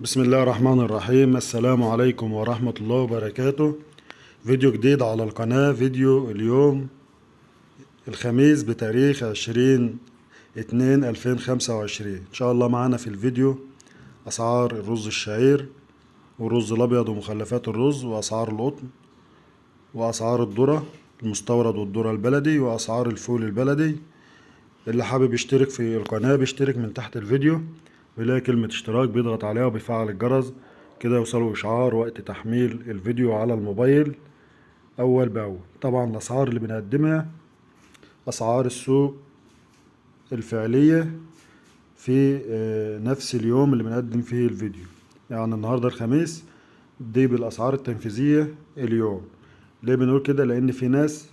بسم الله الرحمن الرحيم. السلام عليكم ورحمة الله وبركاته. فيديو جديد على القناة. فيديو اليوم الخميس بتاريخ 20/2/2025. إن شاء الله معانا في الفيديو أسعار الرز الشعير والرز الأبيض ومخلفات الرز، وأسعار القطن، وأسعار الذرة المستورد والذرة البلدي، وأسعار الفول البلدي. اللي حابب يشترك في القناة بيشترك من تحت الفيديو، بيلاقي كلمة اشتراك بيضغط عليها وبيفعل الجرس كده يوصله إشعار وقت تحميل الفيديو على الموبايل أول بأول. طبعا الأسعار اللي بنقدمها أسعار السوق الفعلية في نفس اليوم اللي بنقدم فيه الفيديو. يعني النهاردة الخميس، دي بالأسعار التنفيذية اليوم. ليه بنقول كده؟ لأن في ناس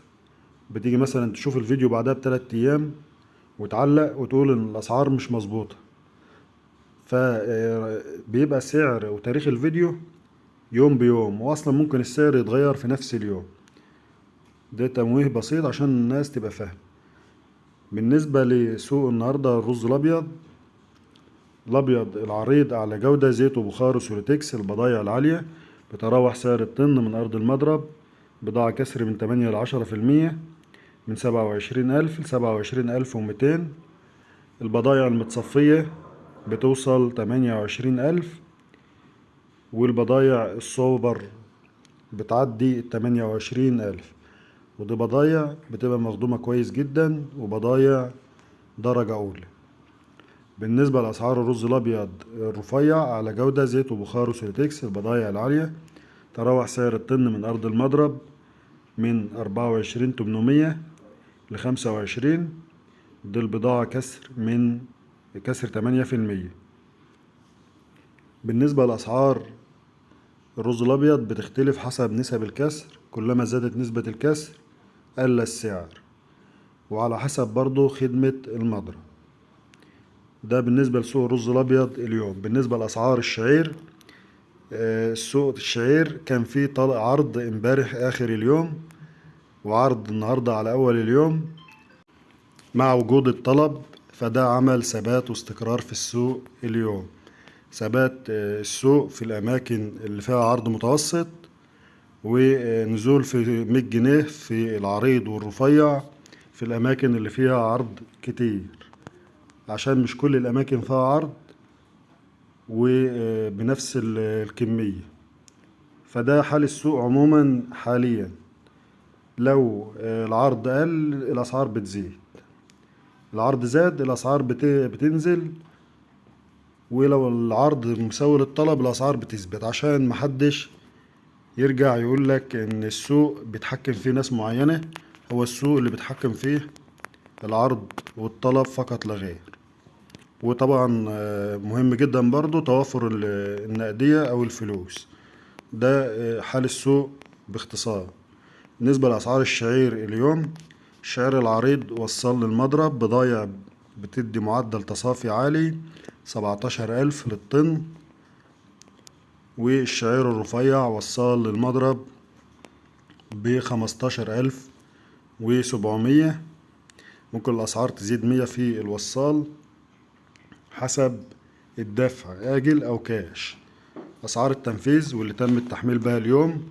بتيجي مثلا تشوف الفيديو بعدها ب3 أيام وتعلق وتقول إن الأسعار مش مظبوطة، فبيبقى سعر وتاريخ الفيديو يوم بيوم، واصلا ممكن السعر يتغير في نفس اليوم. ده تمويه بسيط عشان الناس تبقى فاهم. بالنسبة لسوق النهاردة، الرز الابيض العريض اعلى جودة، زيت وبخار وسوليتكس. البضايع العالية بتراوح سعر الطن من ارض المضرب بضاعة كسر من 8 ل10%، من 27,000 ل27,200. البضايع المتصفية بتوصل 28,000، والبضايع السوبر بتعدي 28,000. ودي بضايع بتبقى مخدومة كويس جدا، وبضايع درجة أولى. بالنسبة لأسعار الرز الأبيض الرفيع على جودة، زيت وبخار وسوليتكس. البضايع العالية تراوح سعر الطن من أرض المضرب من 24,800 ل25. دي البضاعة كسر 8%. بالنسبة لأسعار الرز الأبيض بتختلف حسب نسب الكسر، كلما زادت نسبة الكسر قل السعر، وعلى حسب برضو خدمة المضرب. ده بالنسبة لسوق الرز الأبيض اليوم. بالنسبة لأسعار الشعير، سوق الشعير كان فيه عرض امبارح آخر اليوم، وعرض النهاردة على أول اليوم. مع وجود الطلب فده عمل ثبات واستقرار في السوق اليوم. ثبات السوق في الأماكن اللي فيها عرض متوسط، ونزول في 100 جنيه في العريض والرفيع في الأماكن اللي فيها عرض كتير، عشان مش كل الأماكن فيها عرض وبنفس الكمية. فده حال السوق عموما حاليا. لو العرض قل الأسعار بتزيد، العرض زاد الأسعار بتنزل، ولو العرض مساوي للطلب الأسعار بتثبت، عشان محدش يرجع يقولك إن السوق بيتحكم فيه ناس معينة. هو السوق اللي بيتحكم فيه العرض والطلب فقط لا غير. وطبعا مهم جدا برضو توافر النقدية أو الفلوس. ده حال السوق باختصار. بالنسبة لأسعار الشعير اليوم، الشعير العريض وصل للمضرب بضايع بتدي معدل تصافي عالي 17,000 للطن، والشعير الرفيع وصل للمضرب ب15,700. ممكن الأسعار تزيد 100 في الوصال حسب الدفع آجل أو كاش. أسعار التنفيذ واللي تم التحميل بها اليوم.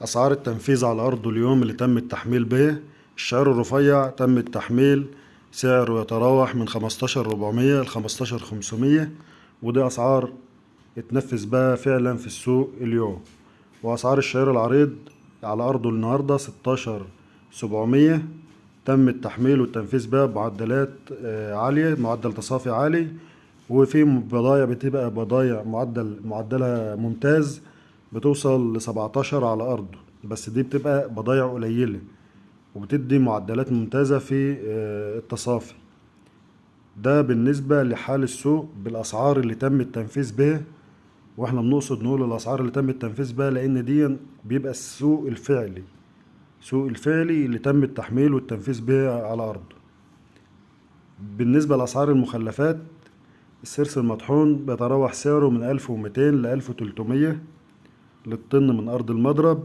أسعار التنفيذ على أرضه اليوم اللي تم التحميل به: الشعير الرفيع تم التحميل سعره يتراوح من 15,400 ل15,500، ودي أسعار اتنفذ بها فعلا في السوق اليوم. وأسعار الشعير العريض على أرضه النهاردة 16,700، تم التحميل والتنفيذ بها بمعدلات عالية، معدل تصافي عالي. وفي بضايع بتبقى بضايع معدلها ممتاز بتوصل ل17 على أرضه، بس دي بتبقى بضايع قليلة وبتدي معدلات ممتازة في التصافي. ده بالنسبة لحال السوق بالأسعار اللي تم التنفيذ بها. واحنا بنقصد نقول الأسعار اللي تم التنفيذ بها لأن دي بيبقى السوق الفعلي اللي تم التحميل والتنفيذ بها على أرضه. بالنسبة لأسعار المخلفات، السرس المطحون بيتراوح سعره من 1200 ل1300 للطن من أرض المضرب،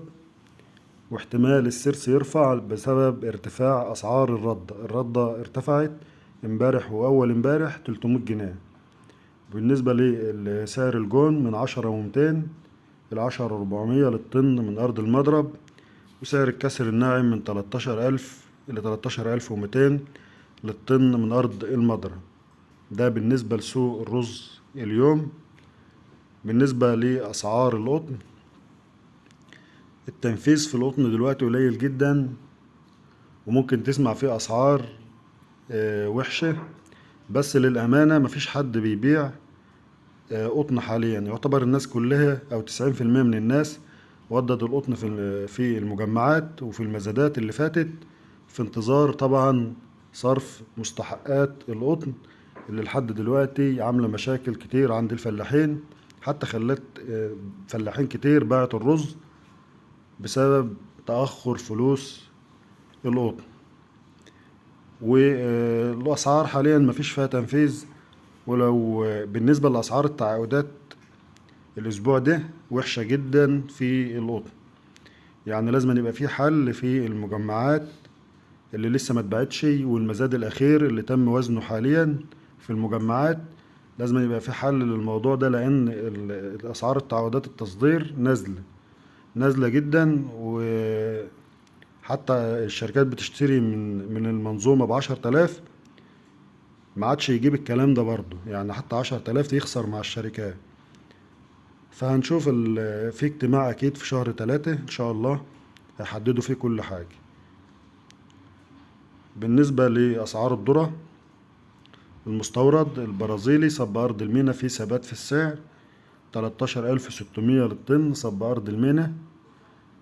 واحتمال السرس يرفع بسبب ارتفاع أسعار الردة ارتفعت امبارح وأول امبارح 300 جنيه. بالنسبة لسعر الجون من 10 و200 إلى 10 و400 للطن من أرض المضرب، وسعر الكسر الناعم من 13,000 إلى 13,200 للطن من أرض المضرب. ده بالنسبة لسوق الرز اليوم. بالنسبة لأسعار القطن، التنفيذ في القطن دلوقتي قليل جدا، وممكن تسمع فيه أسعار وحشة، بس للأمانة مفيش حد بيبيع قطن حاليا. يعتبر الناس كلها أو 90% من الناس ودت القطن في المجمعات وفي المزادات اللي فاتت، في انتظار طبعا صرف مستحقات القطن اللي لحد دلوقتي عاملة مشاكل كتير عند الفلاحين، حتى خلت فلاحين كتير باعت الرز بسبب تأخر فلوس القطن. والأسعار حاليا مفيش فيها تنفيذ. ولو بالنسبة لأسعار التعاقدات الأسبوع ده وحشة جدا في القطن، يعني لازم يبقى في حل في المجمعات اللي لسه ما اتباعتش، والمزاد الأخير اللي تم وزنه حاليا في المجمعات لازم يبقى في حل للموضوع ده، لأن أسعار التعاقدات التصدير نازلة جدا، وحتى الشركات بتشتري من المنظومة ب10,000، ما عادش يجيب الكلام ده برضه، يعني حتى 10,000 يخسر مع الشركات. فهنشوف في اجتماع أكيد في شهر 3 إن شاء الله هيحددوا فيه كل حاجة. بالنسبة لأسعار الذرة، المستورد البرازيلي صب أرض المينا فيه ثبات في السعر 13,600 للطن صب أرض المينا،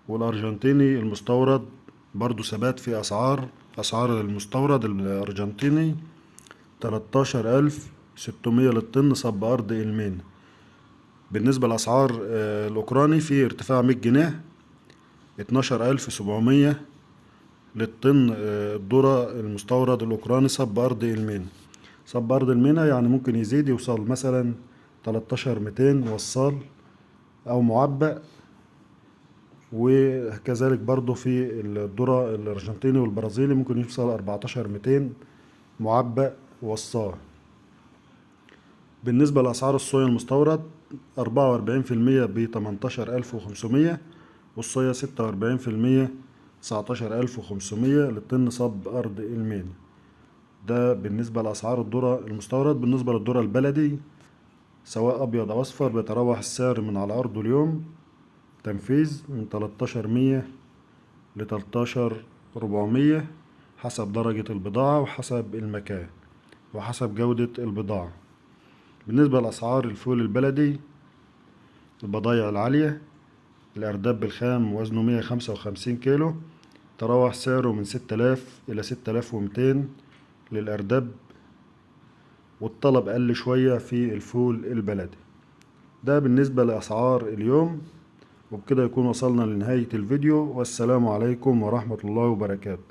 والأرجنتيني المستورد برضو ثبات في أسعار المستورد الأرجنتيني 13,600 للطن صب أرض المينا. بالنسبة لأسعار الأوكراني في ارتفاع 100 جنيه 12,700 للطن الذرة المستورد الأوكراني صب أرض المينا. صب أرض المينا يعني ممكن يزيد يوصل مثلا 13,200 وصال أو معبأ، وكذلك برضو في الذرة الأرجنتيني والبرازيلي ممكن يوصل 14,200 معبأ وصال. بالنسبة لأسعار الصويا المستورد 44% ب18,500، والصويا 46% 19,500 للطن صب أرض المينا. ده بالنسبة لأسعار الذرة المستورد. بالنسبة للذرة البلدي سواء أبيض أو أصفر بيتراوح السعر من على أرضه اليوم تنفيذ من 13,100 ل13,400 حسب درجة البضاعة وحسب المكان وحسب جودة البضاعة. بالنسبة لأسعار الفول البلدي البضايع العالية، الأرداب الخام وزنه 155 كيلو تراوح سعره من 6,000 إلى 6,200 للأرداب، والطلب قل شوية في الفول البلدي. ده بالنسبة لأسعار اليوم، وبكده يكون وصلنا لنهاية الفيديو، والسلام عليكم ورحمة الله وبركاته.